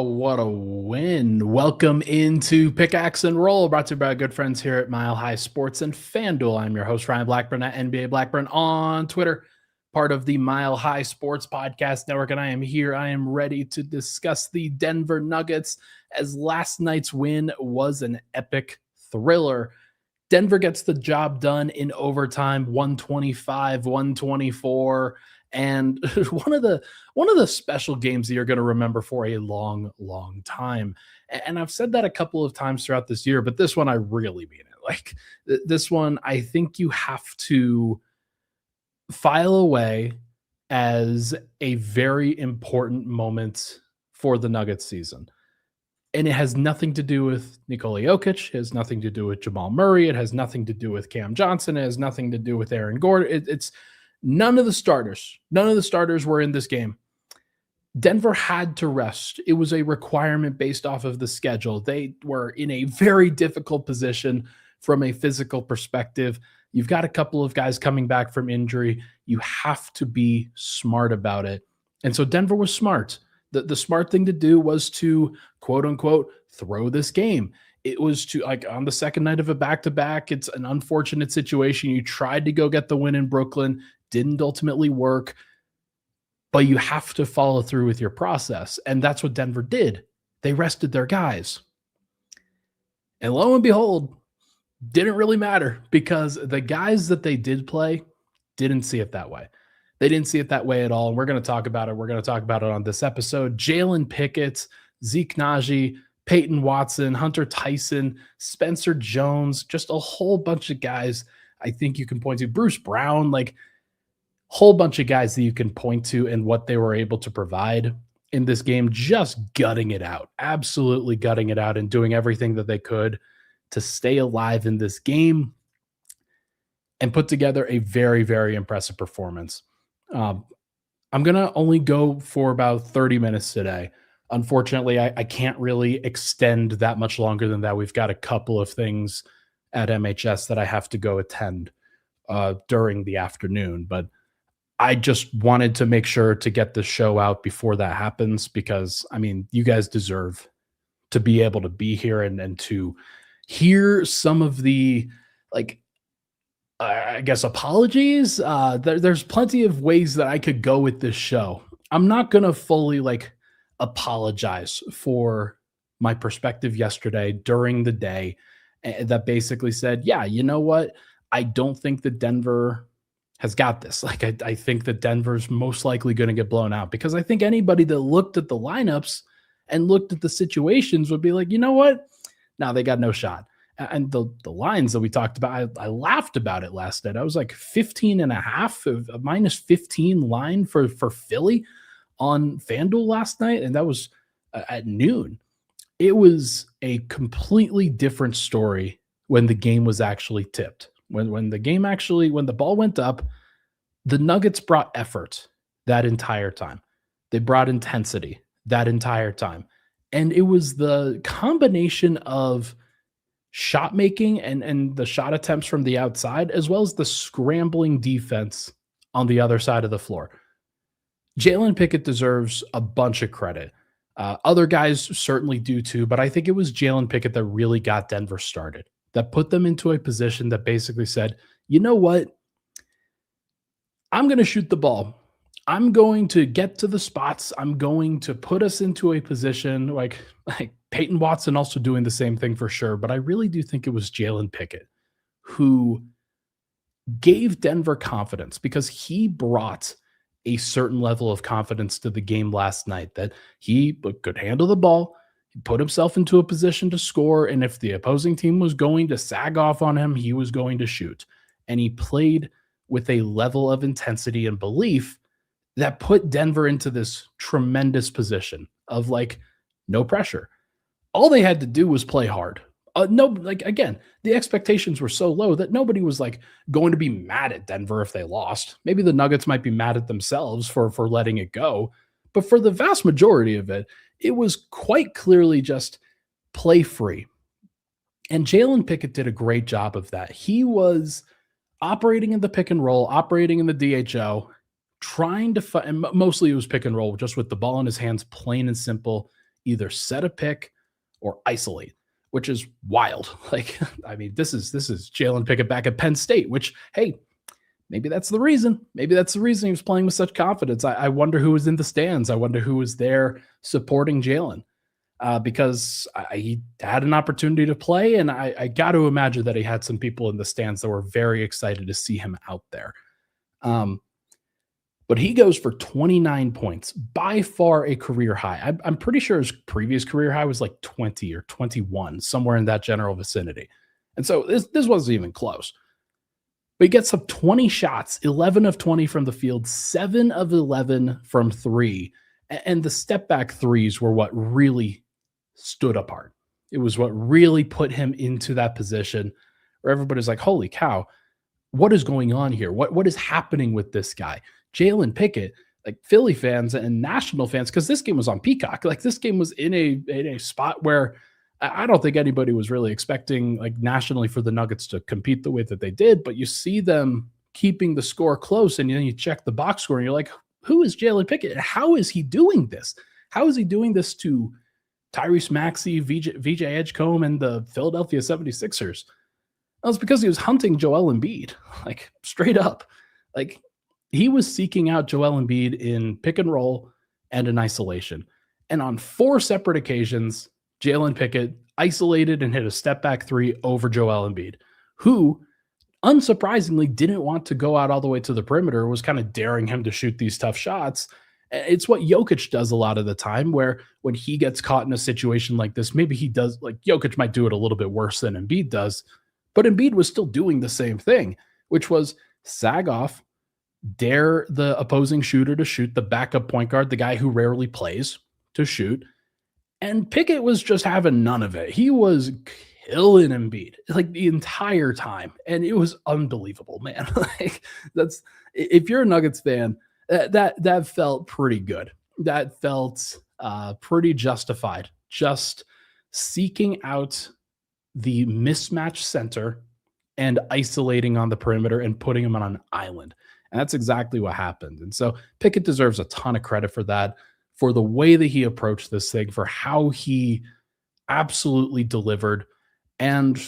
what a win. Welcome into Pickaxe and Roll, brought to you by our good friends here at Mile High Sports and FanDuel. I'm your host, Ryan Blackburn at NBA Blackburn on Twitter, part of the Mile High Sports Podcast Network, and I am here. I am ready to discuss the Denver Nuggets, as last night's win was an epic thriller. Denver gets the job done in overtime, 125-124. And one of the special games that you're going to remember for a long, long time. And I've said that a couple of times throughout this year, but this one, I really mean it. Like this one, I think you have to file away as a very important moment for the Nuggets season. And it has nothing to do with Nikola Jokic. It has nothing to do with Jamal Murray. It has nothing to do with Cam Johnson. It has nothing to do with Aaron Gordon. It's none of the starters. None of the starters were in this game. Denver had to rest. It was a requirement based off of the schedule. They were in a very difficult position from a physical perspective. You've got a couple of guys coming back from injury. You have to be smart about it. And so Denver was smart. The smart thing to do was to, quote unquote, throw this game. It was to, like, on the second night of a back-to-back, it's an unfortunate situation. You tried to go get the win in Brooklyn, didn't ultimately work, but you have to follow through with your process. And that's what Denver did. They rested their guys. And lo and behold, didn't really matter, because the guys that they did play didn't see it that way. They didn't see it that way at all. And we're going to talk about it. We're going to talk about it on this episode. Jalen Pickett, Zeke Nnaji, Peyton Watson, Hunter Tyson, Spencer Jones, just a whole bunch of guys I think you can point to. Bruce Brown, like whole bunch of guys that you can point to and what they were able to provide in this game, just gutting it out, absolutely gutting it out and doing everything that they could to stay alive in this game and put together a very, very impressive performance. I'm going to only go for about 30 minutes today. Unfortunately, I can't really extend that much longer than that. We've got a couple of things at MHS that I have to go attend during the afternoon, but I just wanted to make sure to get the show out before that happens, because, I mean, you guys deserve to be able to be here and to hear some of the, like, I guess, apologies. There's plenty of ways that I could go with this show. I'm not going to fully, like, apologize for my perspective yesterday during the day that basically said, yeah, you know what? I don't think that Denver has got this. Like, I think that Denver's most likely going to get blown out, because I think anybody that looked at the lineups and looked at the situations would be like, you know what? No, they got no shot. And the lines that we talked about, I laughed about it last night. I was like 15.5, a minus 15 line for Philly on FanDuel last night. And that was at noon. It was a completely different story when the game was actually tipped. When the ball went up, the Nuggets brought effort that entire time. They brought intensity that entire time. And it was the combination of shot making and the shot attempts from the outside, as well as the scrambling defense on the other side of the floor. Jalen Pickett deserves a bunch of credit. Other guys certainly do too, but I think it was Jalen Pickett that really got Denver started, that put them into a position that basically said, you know what? I'm going to shoot the ball. I'm going to get to the spots. I'm going to put us into a position like Peyton Watson also doing the same thing for sure. But I really do think it was Jalen Pickett who gave Denver confidence, because he brought a certain level of confidence to the game last night, that he could handle the ball, he put himself into a position to score. And if the opposing team was going to sag off on him, he was going to shoot. And he played with a level of intensity and belief that put Denver into this tremendous position of, like, no pressure. All they had to do was play hard. Again, the expectations were so low that nobody was like going to be mad at Denver if they lost. Maybe the Nuggets might be mad at themselves for letting it go. But for the vast majority of it, it was quite clearly just play free. And Jalen Pickett did a great job of that. He was operating in the pick and roll, operating in the DHO, trying to find, and mostly it was pick and roll, just with the ball in his hands, plain and simple, either set a pick or isolate, which is wild. Like, I mean, this is Jalen Pickett back at Penn State, which, hey, maybe that's the reason. Maybe that's the reason he was playing with such confidence. I wonder who was in the stands. I wonder who was there supporting Jalen, because he had an opportunity to play, and I got to imagine that he had some people in the stands that were very excited to see him out there. Um, but he goes for 29 points, by far a career high. I'm pretty sure his previous career high was like 20 or 21, somewhere in that general vicinity. And so this wasn't even close. But he gets up 20 shots, 11 of 20 from the field, 7 of 11 from three. And the step back threes were what really stood apart. It was what really put him into that position where everybody's like, holy cow, what is going on here? What is happening with this guy? Jalen Pickett, like Philly fans and national fans, because this game was on Peacock. Like, this game was in a spot where I don't think anybody was really expecting, like, nationally for the Nuggets to compete the way that they did, but you see them keeping the score close, and then you check the box score and you're like, who is Jalen Pickett? How is he doing this? How is he doing this to Tyrese Maxey, VJ Edgecombe, and the Philadelphia 76ers? Well, it's because he was hunting Joel Embiid, like, straight up. Like, he was seeking out Joel Embiid in pick and roll and in isolation. And on 4 separate occasions, Jalen Pickett isolated and hit a step back three over Joel Embiid, who unsurprisingly didn't want to go out all the way to the perimeter, was kind of daring him to shoot these tough shots. It's what Jokic does a lot of the time, where when he gets caught in a situation like this, maybe he does, like, Jokic might do it a little bit worse than Embiid does, but Embiid was still doing the same thing, which was sag off, dare the opposing shooter to shoot, the backup point guard, the guy who rarely plays, to shoot. And Pickett was just having none of it. He was killing Embiid like the entire time, and it was unbelievable, man. Like, that's, if you're a Nuggets fan, that felt pretty good. That felt pretty justified. Just seeking out the mismatch center and isolating on the perimeter and putting him on an island. And that's exactly what happened. And so Pickett deserves a ton of credit for that, for the way that he approached this thing, for how he absolutely delivered. And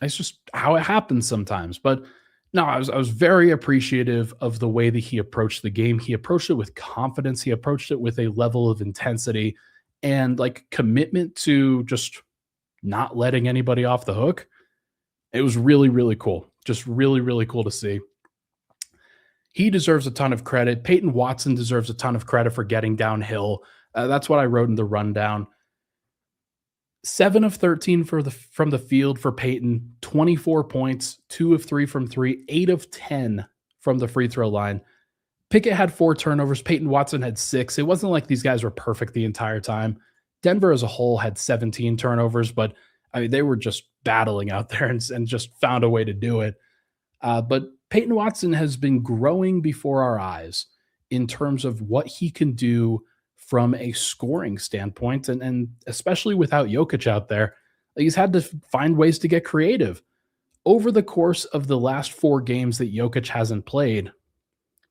it's just how it happens sometimes. But no, I was very appreciative of the way that he approached the game. He approached it with confidence. He approached it with a level of intensity and, like, commitment to just not letting anybody off the hook. It was really, really cool. Just really, really cool to see. He deserves a ton of credit. Peyton Watson deserves a ton of credit for getting downhill. That's what I wrote in the rundown. 7 of 13 from the field for Peyton, 24 points, 2 of 3 from three, 8 of 10 from the free throw line. Pickett had 4 turnovers. Peyton Watson had 6. It wasn't like these guys were perfect the entire time. Denver as a whole had 17 turnovers, but I mean, they were just battling out there and just found a way to do it. But Peyton Watson has been growing before our eyes in terms of what he can do from a scoring standpoint, and especially without Jokic out there, he's had to find ways to get creative. Over the course of the last 4 games that Jokic hasn't played,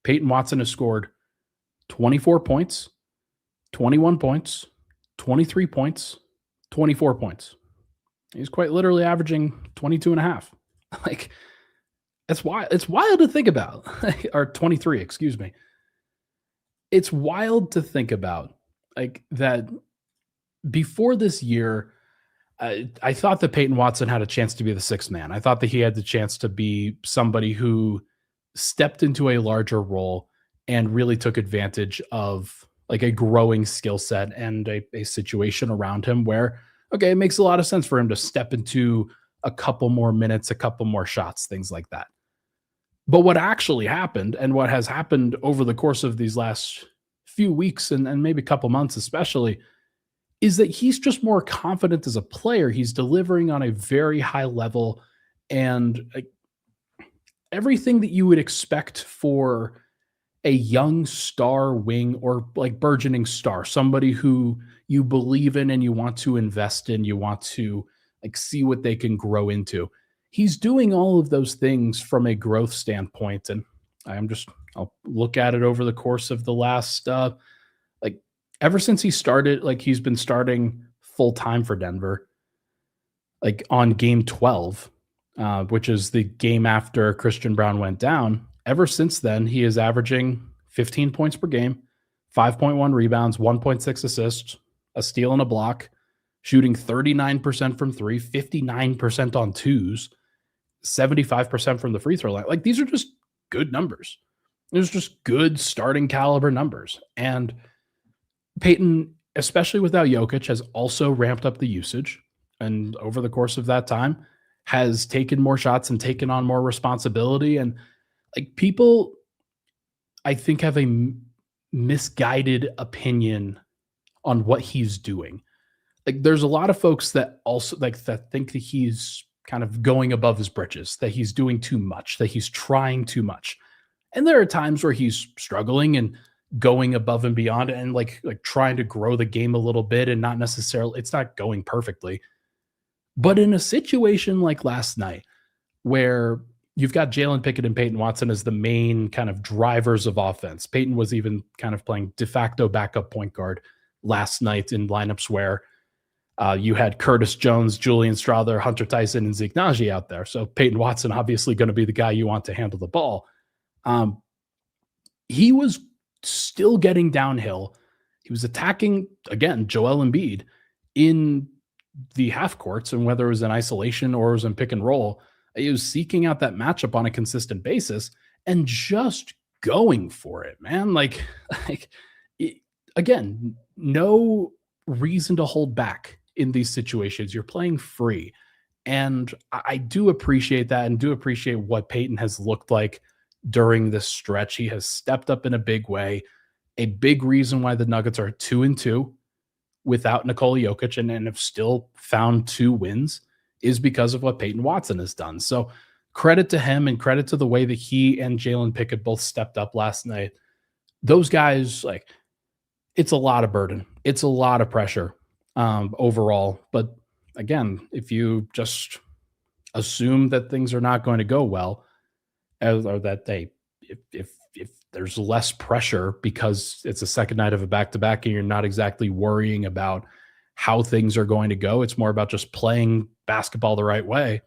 Peyton Watson has scored 24 points, 21 points, 23 points, 24 points. He's quite literally averaging 22 and a half. Like, it's wild to think about. Or 23, excuse me. It's wild to think about, like, that before this year, I thought that Peyton Watson had a chance to be the 6th man. I thought that he had the chance to be somebody who stepped into a larger role and really took advantage of, like, a growing skill set and a situation around him where, okay, it makes a lot of sense for him to step into a couple more minutes, a couple more shots, things like that. But what actually happened, and what has happened over the course of these last few weeks and maybe a couple months especially, is that he's just more confident as a player. He's delivering on a very high level, and everything that you would expect for a young star wing, or like burgeoning star, somebody who you believe in and you want to invest in, you want to, like, see what they can grow into. He's doing all of those things from a growth standpoint. And I'll look at it over the course of the last, ever since he started, like he's been starting full time for Denver, like on game 12, which is the game after Christian Brown went down. Ever since then, he is averaging 15 points per game, 5.1 rebounds, 1.6 assists, a steal and a block, shooting 39% from three, 59% on twos, 75% from the free throw line. Like these are just good numbers. There's just good starting caliber numbers. And Peyton, especially without Jokic, has also ramped up the usage. And over the course of that time, has taken more shots and taken on more responsibility. And like people, I think, have a misguided opinion on what he's doing. Like there's a lot of folks that also that think that he's kind of going above his britches, that he's doing too much, that he's trying too much. And there are times where he's struggling and going above and beyond and like trying to grow the game a little bit and not necessarily, it's not going perfectly. But in a situation like last night, where you've got Jalen Pickett and Peyton Watson as the main kind of drivers of offense. Peyton was even kind of playing de facto backup point guard last night in lineups where you had Curtis Jones, Julian Strawther, Hunter Tyson, and Zeke Nnaji out there. So Peyton Watson obviously going to be the guy you want to handle the ball. He was still getting downhill. He was attacking, again, Joel Embiid in the half courts, and whether it was in isolation or it was in pick and roll, he was seeking out that matchup on a consistent basis and just going for it, man. Again, no reason to hold back in these situations. You're playing free. And I do appreciate that and do appreciate what Peyton has looked like during this stretch. He has stepped up in a big way. A big reason why the Nuggets are 2-2 without Nikola Jokic and have still found 2 wins is because of what Peyton Watson has done. So credit to him and credit to the way that he and Jalen Pickett both stepped up last night. Those guys, like, it's a lot of burden. It's a lot of pressure overall. But again, if you just assume that things are not going to go well, or that if there's less pressure because it's a second night of a back-to-back and you're not exactly worrying about how things are going to go, it's more about just playing basketball the right way,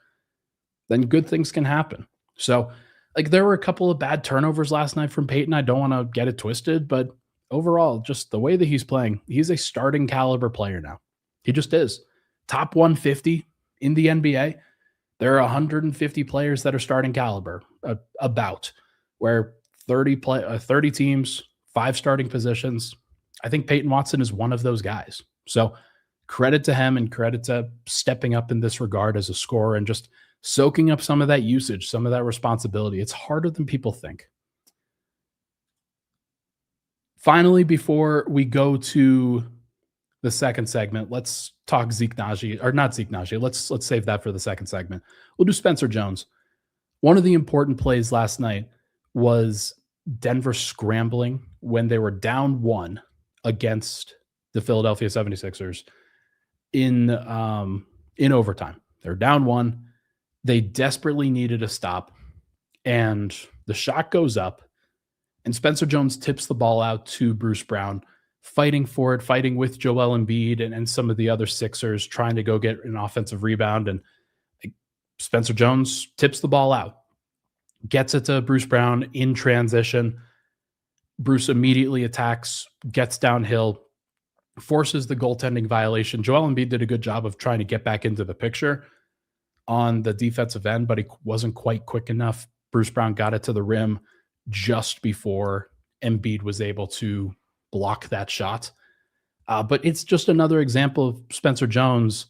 then good things can happen. So, like, there were a couple of bad turnovers last night from Peyton. I don't want to get it twisted, but overall, just the way that he's playing, he's a starting caliber player now. He just is. Top 150 in the NBA. There are 150 players that are starting caliber, about, where 30 teams, 5 starting positions. I think Peyton Watson is one of those guys. So credit to him and credit to stepping up in this regard as a scorer and just soaking up some of that usage, some of that responsibility. It's harder than people think. Finally, before we go to the second segment, let's talk Zeke Nnaji, or not Zeke Nnaji. Let's save that for the second segment. We'll do Spencer Jones. One of the important plays last night was Denver scrambling when they were down 1 against the Philadelphia 76ers in overtime. They're down 1. They desperately needed a stop, and the shot goes up, and Spencer Jones tips the ball out to Bruce Brown, fighting for it, fighting with Joel Embiid and some of the other Sixers, trying to go get an offensive rebound. And Spencer Jones tips the ball out, gets it to Bruce Brown in transition. Bruce immediately attacks, gets downhill, forces the goaltending violation. Joel Embiid did a good job of trying to get back into the picture on the defensive end, but he wasn't quite quick enough. Bruce Brown got it to the rim just before Embiid was able to block that shot. But it's just another example of Spencer Jones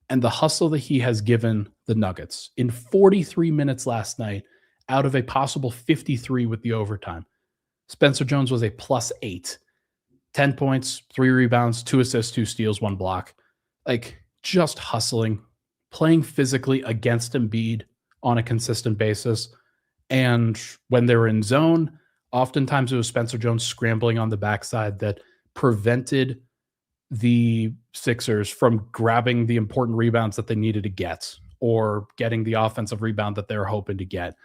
and the hustle that he has given the Nuggets in 43 minutes last night out of a possible 53 with the overtime. Spencer Jones was a +8, 10 points, 3 rebounds, 2 assists, 2 steals, 1 block. Like, just hustling, playing physically against Embiid on a consistent basis. And when they were in zone, oftentimes it was Spencer Jones scrambling on the backside that prevented the Sixers from grabbing the important rebounds that they needed to get or getting the offensive rebound that they were hoping to get.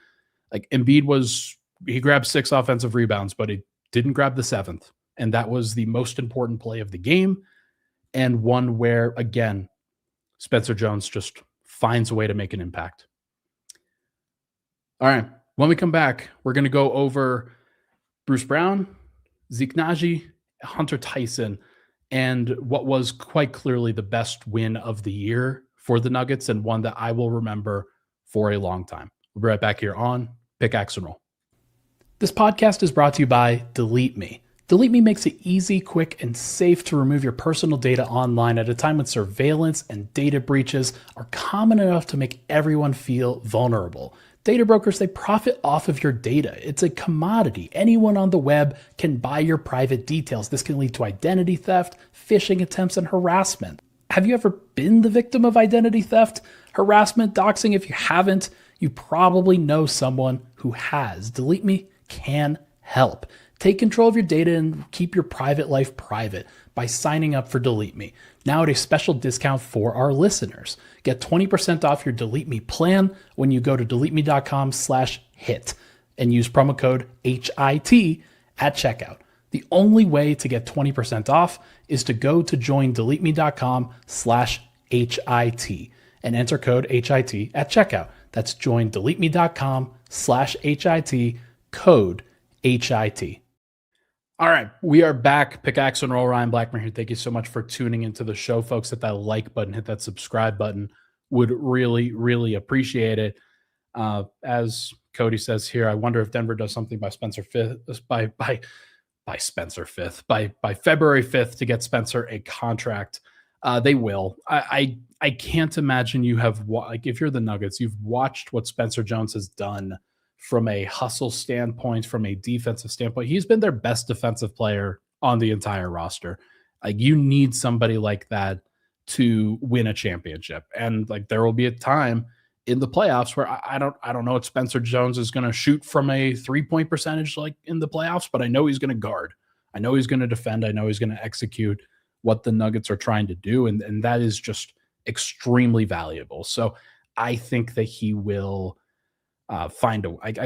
Like, Embiid he grabbed 6 offensive rebounds, but he didn't grab the 7th. And that was the most important play of the game, and one where, again, Spencer Jones just finds a way to make an impact. All right. When we come back, we're going to go over Bruce Brown, Zeke Nnaji, Hunter Tyson, and what was quite clearly the best win of the year for the Nuggets, and one that I will remember for a long time. We'll be right back here on Pickaxe and Roll. This podcast is brought to you by Delete Me. Delete Me makes it easy, quick, and safe to remove your personal data online at a time when surveillance and data breaches are common enough to make everyone feel vulnerable. Data brokers, they profit off of your data. It's a commodity. Anyone on the web can buy your private details. This can lead to identity theft, phishing attempts, and harassment. Have you ever been the victim of identity theft, harassment, doxing? If you haven't, you probably know someone who has. Delete Me can help. Take control of your data and keep your private life private by signing up for Delete Me. Now at a special discount for our listeners. Get 20% off your Delete Me plan when you go to deleteme.com/hit and use promo code HIT at checkout. The only way to get 20% off is to go to joindeleteme.com/HIT and enter code HIT at checkout. That's joindeleteme.com/HIT, code HIT. All right, we are back. Pickaxe and Roll, Ryan Blackburn here. Thank you so much for tuning into the show, folks. Hit that like button, hit that subscribe button. Would really, really appreciate it. As Cody says here, I wonder if Denver does something by Spencer 5th, by February 5th to get Spencer a contract. They will. I can't imagine you have, like, if you're the Nuggets, you've watched what Spencer Jones has done from a hustle standpoint, from a defensive standpoint. He's been their best defensive player on the entire roster. Like, you need somebody like that to win a championship. And like, there will be a time in the playoffs where I don't know if Spencer Jones is going to shoot from a 3-point percentage like in the playoffs, but I know he's going to guard. I know he's going to defend. I know he's going to execute what the Nuggets are trying to do. And that is just extremely valuable. So I think that he will I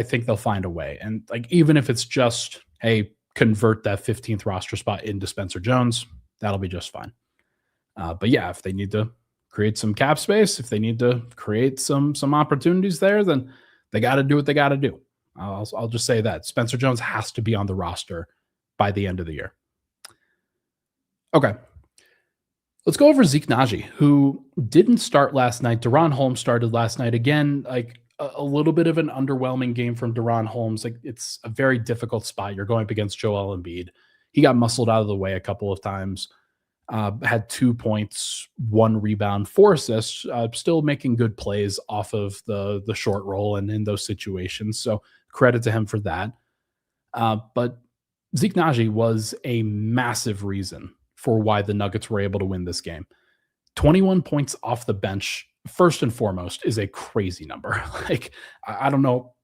think they'll find a way. And like, even if it's just, hey, convert that 15th roster spot into Spencer Jones, that'll be just fine. But yeah, if they need to create some cap space, if they need to create some opportunities there, then they got to do what they got to do. I'll just say that Spencer Jones has to be on the roster by the end of the year. Okay. Let's go over Zeke Nnaji, who didn't start last night. Deron Holmes started last night. Again, like, a little bit of an underwhelming game from Deron Holmes. Like, it's a very difficult spot. You're going up against Joel Embiid. He got muscled out of the way a couple of times. Had 2 points, 1 rebound, 4 assists. Still making good plays off of the short roll and in those situations. So credit to him for that. But Zeke Nnaji was a massive reason for why the Nuggets were able to win this game. 21 points off the bench, first and foremost, is a crazy number. Like, I don't know.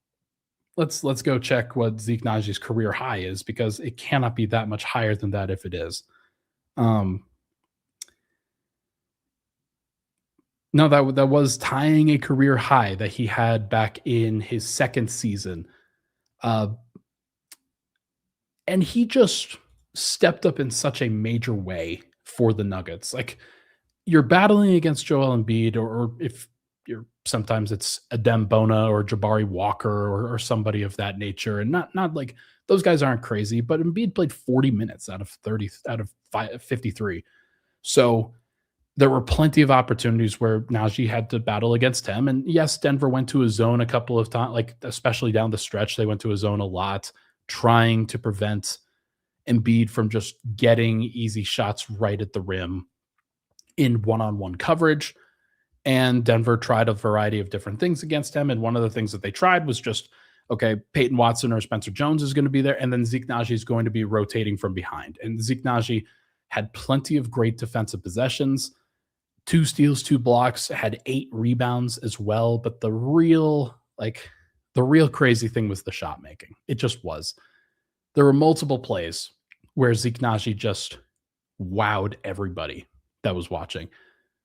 Let's go check what Zeke Nnaji's career high is, because it cannot be that much higher than that if it is. No, that was tying a career high that he had back in his second season. And he just stepped up in such a major way for the Nuggets. Like, you're battling against Joel Embiid, or if you're, sometimes it's Adem Bona or Jabari Walker or somebody of that nature. And not like, those guys aren't crazy, but Embiid played 40 minutes out of 53. So there were plenty of opportunities where Nnaji had to battle against him. And yes, Denver went to a zone a couple of times, like especially down the stretch, they went to a zone a lot, trying to prevent Embiid from just getting easy shots right at the rim in one-on-one coverage. And Denver tried a variety of different things against him. And one of the things that they tried was just, okay, Peyton Watson or Spencer Jones is going to be there, and then Zeke Nnaji is going to be rotating from behind. And Zeke Nnaji had plenty of great defensive possessions, 2 steals, 2 blocks, had 8 rebounds as well. But the real crazy thing was the shot making. It just was. There were multiple plays where Zeke Nnaji just wowed everybody that was watching.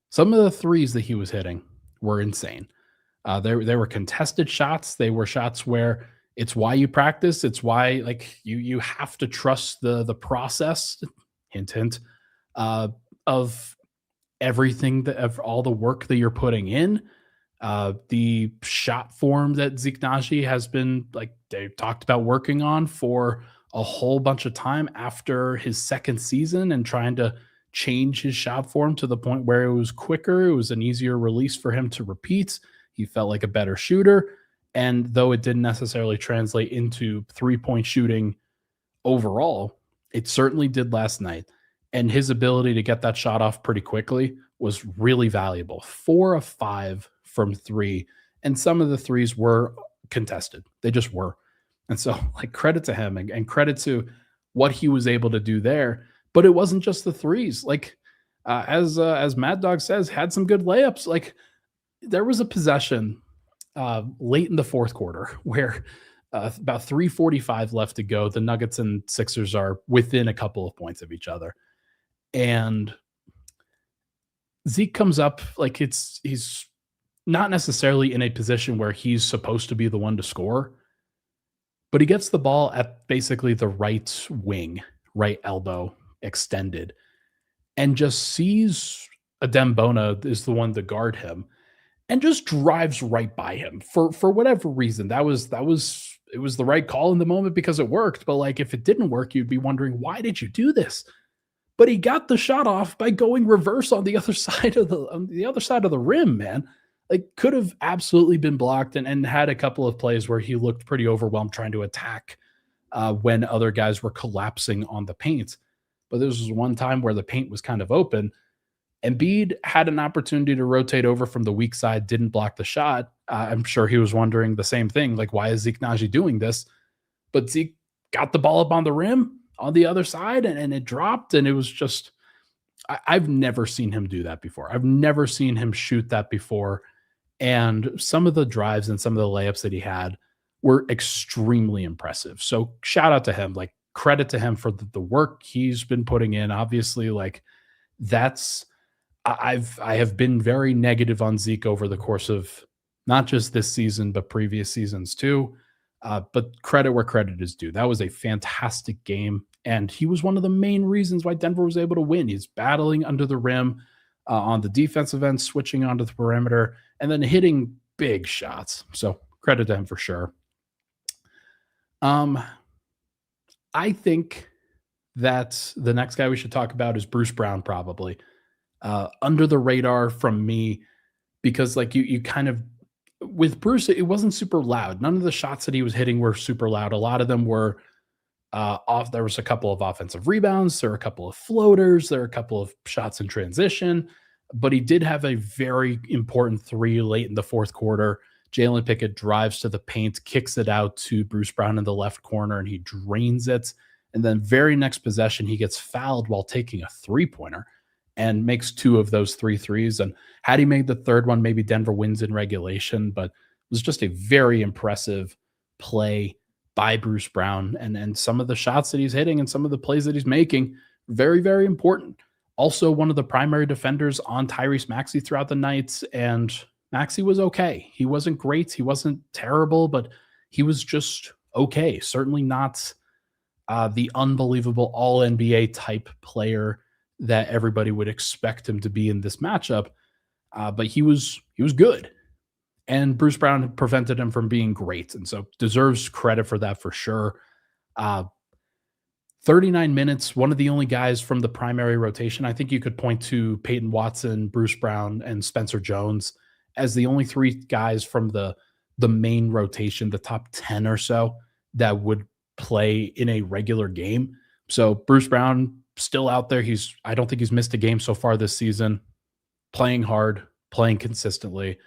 Some of the threes that he was hitting were insane. There were contested shots. They were shots where It's why you practice. It's why like you have to trust the process. Hint hint. Uh, of everything that of all the work that you're putting in. The shot form that Zeke Nnaji has been like they've talked about working on for a whole bunch of time after his second season and trying to change his shot form to the point where it was quicker, it was an easier release for him to repeat. He felt like a better shooter. And though it didn't necessarily translate into 3-point shooting overall, it certainly did last night. And his ability to get that shot off pretty quickly was really valuable. 4 of 5 from 3. And some of the threes were contested. They just were. And so, like, credit to him and credit to what he was able to do there. But it wasn't just the threes. Like, as Mad Dog says, had some good layups. Like, there was a possession late in the fourth quarter where about 3:45 left to go. The Nuggets and Sixers are within a couple of points of each other. And Zeke comes up like he's not necessarily in a position where he's supposed to be the one to score, but he gets the ball at basically the right wing, right elbow extended, and just sees Adembona is the one to guard him and just drives right by him for whatever reason. It was the right call in the moment because it worked. But like if it didn't work, you'd be wondering, why did you do this? But he got the shot off by going reverse on the other side of the rim, man. Like could have absolutely been blocked and had a couple of plays where he looked pretty overwhelmed trying to attack when other guys were collapsing on the paint. But this was one time where the paint was kind of open. Embiid had an opportunity to rotate over from the weak side, didn't block the shot. I'm sure he was wondering the same thing, like, why is Zeke Nnaji doing this? But Zeke got the ball up on the rim on the other side and it dropped. And it was just, I've never seen him do that before. I've never seen him shoot that before. And some of the drives and some of the layups that he had were extremely impressive. So shout out to him, like credit to him for the work he's been putting in. Obviously, like that's, I have been very negative on Zeke over the course of not just this season, but previous seasons too. But credit where credit is due. That was a fantastic game. And he was one of the main reasons why Denver was able to win. He's battling under the rim on the defensive end, switching onto the perimeter, and then hitting big shots. So credit to him for sure. I think that the next guy we should talk about is Bruce Brown, probably. Under the radar from me, because like you kind of with Bruce, it wasn't super loud. None of the shots that he was hitting were super loud. A lot of them were off. There was a couple of offensive rebounds. There were a couple of floaters. There were a couple of shots in transition. But he did have a very important 3 late in the fourth quarter. Jalen Pickett drives to the paint, kicks it out to Bruce Brown in the left corner, and he drains it. And then very next possession, he gets fouled while taking a 3-pointer and makes 2 of those 3 threes. And had he made the third one, maybe Denver wins in regulation, but it was just a very impressive play by Bruce Brown. And some of the shots that he's hitting and some of the plays that he's making, very, very important. Also, one of the primary defenders on Tyrese Maxey throughout the night, and Maxey was okay. He wasn't great. He wasn't terrible, but he was just okay. Certainly not the unbelievable all-NBA type player that everybody would expect him to be in this matchup. But he was good. And Bruce Brown prevented him from being great. And so deserves credit for that for sure. 39 minutes, one of the only guys from the primary rotation. I think you could point to Peyton Watson, Bruce Brown, and Spencer Jones as the only 3 guys from the main rotation, the top 10 or so, that would play in a regular game. So Bruce Brown still out there. I don't think he's missed a game so far this season, playing hard, playing consistently,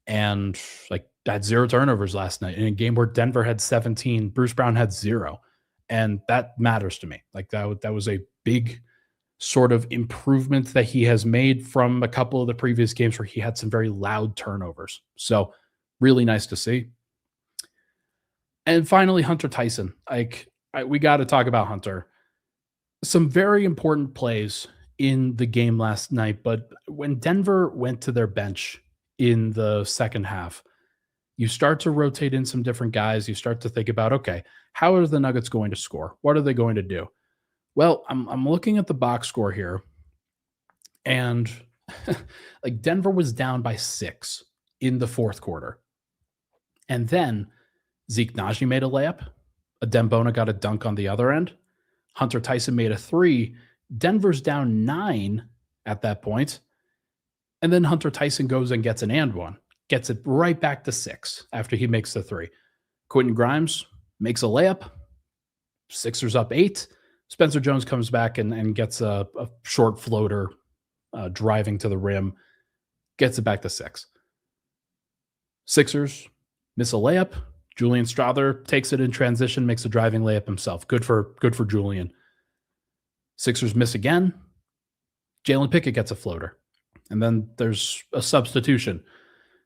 and like had 0 turnovers last night in a game where Denver had 17, Bruce Brown had 0. And that matters to me. Like that was a big sort of improvement that he has made from a couple of the previous games where he had some very loud turnovers. So really nice to see. And finally, Hunter Tyson. We got to talk about Hunter. Some very important plays in the game last night, but when Denver went to their bench in the second half, you start to rotate in some different guys. You start to think about, okay, how are the Nuggets going to score? What are they going to do? Well, I'm looking at the box score here, and like Denver was down by 6 in the fourth quarter. And then Zeke Nnaji made a layup. Adembona got a dunk on the other end. Hunter Tyson made a 3. Denver's down 9 at that point. And then Hunter Tyson goes and gets an and one, gets it right back to 6 after he makes the 3. Quentin Grimes makes a layup. Sixers up 8. Spencer Jones comes back and gets a short floater driving to the rim, gets it back to 6. Sixers miss a layup. Julian Strawther takes it in transition, makes a driving layup himself. Good for Julian. Sixers miss again. Jalen Pickett gets a floater. And then there's a substitution.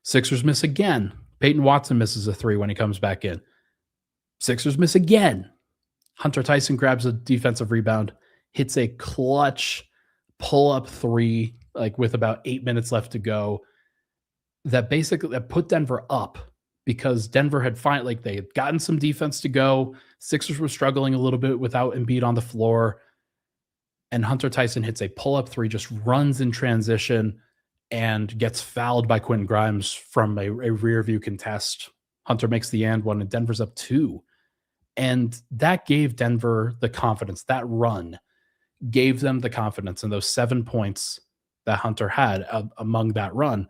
Sixers miss again. Peyton Watson misses a 3 when he comes back in. Sixers miss again. Hunter Tyson grabs a defensive rebound, hits a clutch pull-up 3, like with about 8 minutes left to go, that put Denver up, because Denver had they had gotten some defense to go. Sixers were struggling a little bit without Embiid on the floor. And Hunter Tyson hits a pull-up 3, just runs in transition and gets fouled by Quentin Grimes from a rear view contest. Hunter makes the and one, and Denver's up 2. And that gave Denver the confidence. That run gave them the confidence. And those 7 points that Hunter had among that run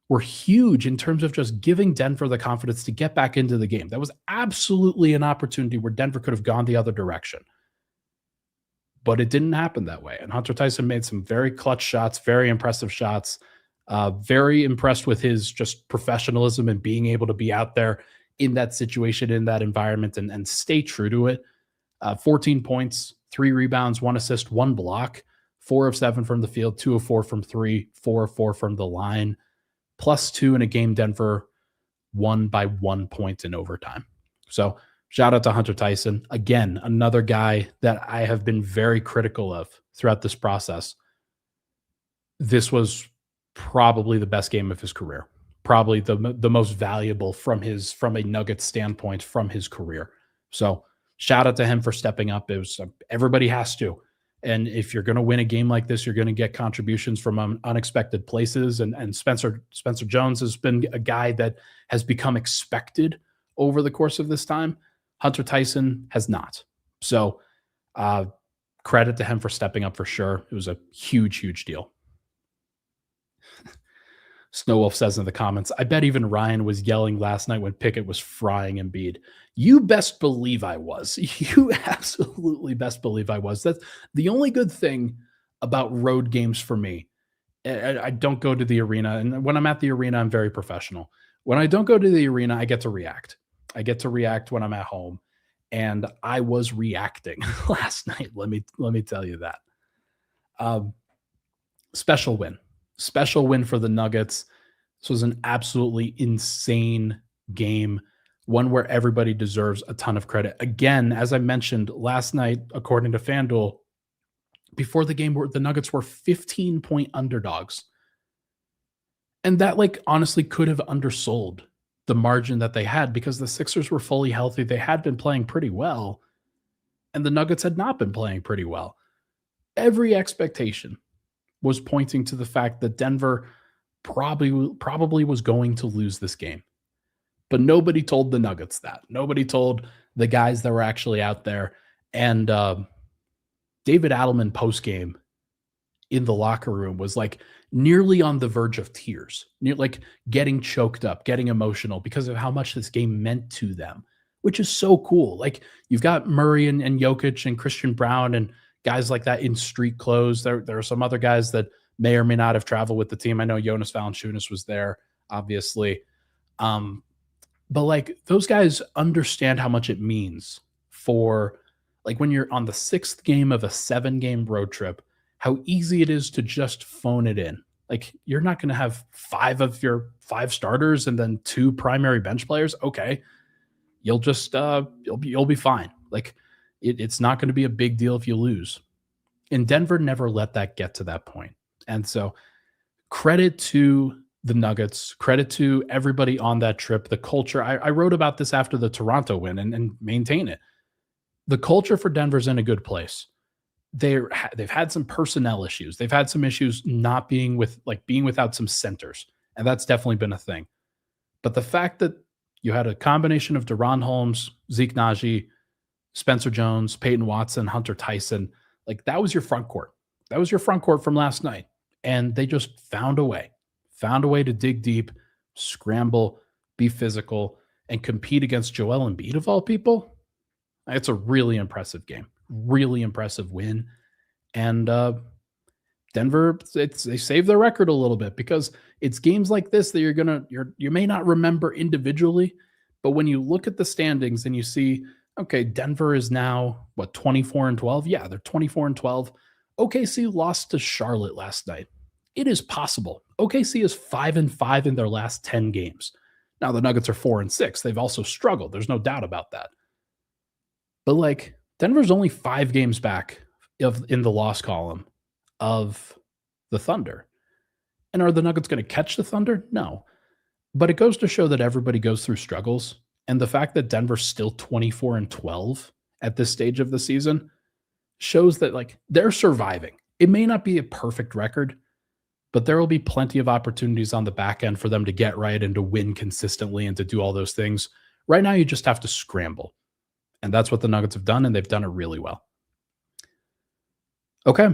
were huge in terms of just giving Denver the confidence to get back into the game. That was absolutely an opportunity where Denver could have gone the other direction. But it didn't happen that way. And Hunter Tyson made some very clutch shots, very impressive shots. Very impressed with his just professionalism and being able to be out there in that situation, in that environment, and stay true to it. 14 points, 3 rebounds, 1 assist, 1 block, 4 of 7 from the field, 2 of 4 from 3, 4 of 4 from the line, +2 in a game Denver won by 1 point in overtime. So shout out to Hunter Tyson. Again, another guy that I have been very critical of throughout this process. This was probably the best game of his career. Probably the most valuable from a Nuggets standpoint from his career. So shout out to him for stepping up. It was everybody has to. And if you're going to win a game like this, you're going to get contributions from unexpected places. And Spencer Jones has been a guy that has become expected over the course of this time. Hunter Tyson has not. So credit to him for stepping up for sure. It was a huge, huge deal. Snowwolf says in the comments, I bet even Ryan was yelling last night when Pickett was frying Embiid. You best believe I was. You absolutely best believe I was. That's the only good thing about road games for me. I don't go to the arena. And when I'm at the arena, I'm very professional. When I don't go to the arena, I get to react. I get to react when I'm at home. And I was reacting last night. Let me tell you that. Special win for the Nuggets. This was an absolutely insane game, one where everybody deserves a ton of credit. Again, as I mentioned last night, according to FanDuel, before the game, the Nuggets were 15-point underdogs. And that, honestly could have undersold the margin that they had, because the Sixers were fully healthy. They had been playing pretty well, and the Nuggets had not been playing pretty well. Every expectation was pointing to the fact that Denver probably was going to lose this game. But nobody told the Nuggets that. Nobody told the guys that were actually out there. And David Adelman postgame in the locker room was nearly on the verge of tears, getting choked up, getting emotional because of how much this game meant to them, which is so cool. You've got Murray and Jokic and Christian Brown and guys like that in street clothes. There are some other guys that may or may not have traveled with the team. I know Jonas Valanciunas was there, obviously. But those guys understand how much it means for when you're on the 6th game of a 7-game road trip, how easy it is to just phone it in. You're not going to have 5 of your 5 starters and then 2 primary bench players. Okay. You'll just, you'll be fine. It's not going to be a big deal if you lose. And Denver never let that get to that point. And so credit to the Nuggets, credit to everybody on that trip, the culture. I wrote about this after the Toronto win and maintain it. The culture for Denver's in a good place. They've had some personnel issues. They've had some issues not being being without some centers, and that's definitely been a thing. But the fact that you had a combination of Deron Holmes, Zeke Nnaji, Spencer Jones, Peyton Watson, Hunter Tyson, like that was your front court. That was your front court from last night. And they just found a way to dig deep, scramble, be physical, and compete against Joel Embiid of all people. It's a really impressive game, really impressive win. And Denver, they saved their record a little bit because it's games like this that you may not remember individually, but when you look at the standings and you see, okay, Denver is now 24-12. Yeah, they're 24-12. OKC lost to Charlotte last night. It is possible. OKC is 5-5 in their last 10 games. Now the Nuggets are 4-6. They've also struggled. There's no doubt about that. But Denver's only 5 games back in the loss column of the Thunder. And are the Nuggets going to catch the Thunder? No. But it goes to show that everybody goes through struggles. And the fact that Denver's still 24-12 at this stage of the season shows that they're surviving. It may not be a perfect record, but there will be plenty of opportunities on the back end for them to get right and to win consistently and to do all those things. Right now, you just have to scramble. And that's what the Nuggets have done, and they've done it really well. Okay,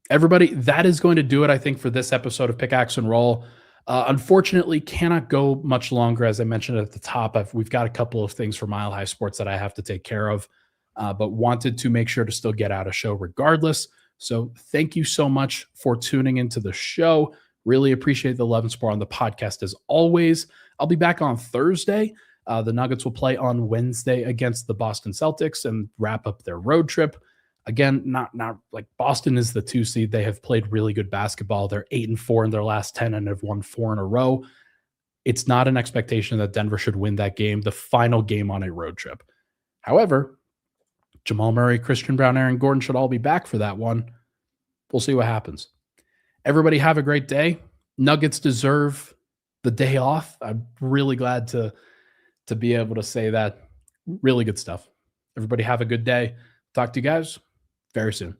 everybody, that is going to do it, I think, for this episode of Pickaxe and Roll. Unfortunately, cannot go much longer. As I mentioned at the top, we've got a couple of things for Mile High Sports that I have to take care of, but wanted to make sure to still get out a show regardless. So thank you so much for tuning into the show. Really appreciate the love and support on the podcast as always. I'll be back on Thursday. The Nuggets will play on Wednesday against the Boston Celtics and wrap up their road trip. Again, not like Boston is the 2 seed. They have played really good basketball. They're 8-4 in their last 10 and have won 4 in a row. It's not an expectation that Denver should win that game, the final game on a road trip. However, Jamal Murray, Christian Brown, Aaron Gordon should all be back for that one. We'll see what happens. Everybody have a great day. Nuggets deserve the day off. I'm really glad to be able to say that. Really good stuff. Everybody have a good day. Talk to you guys very soon.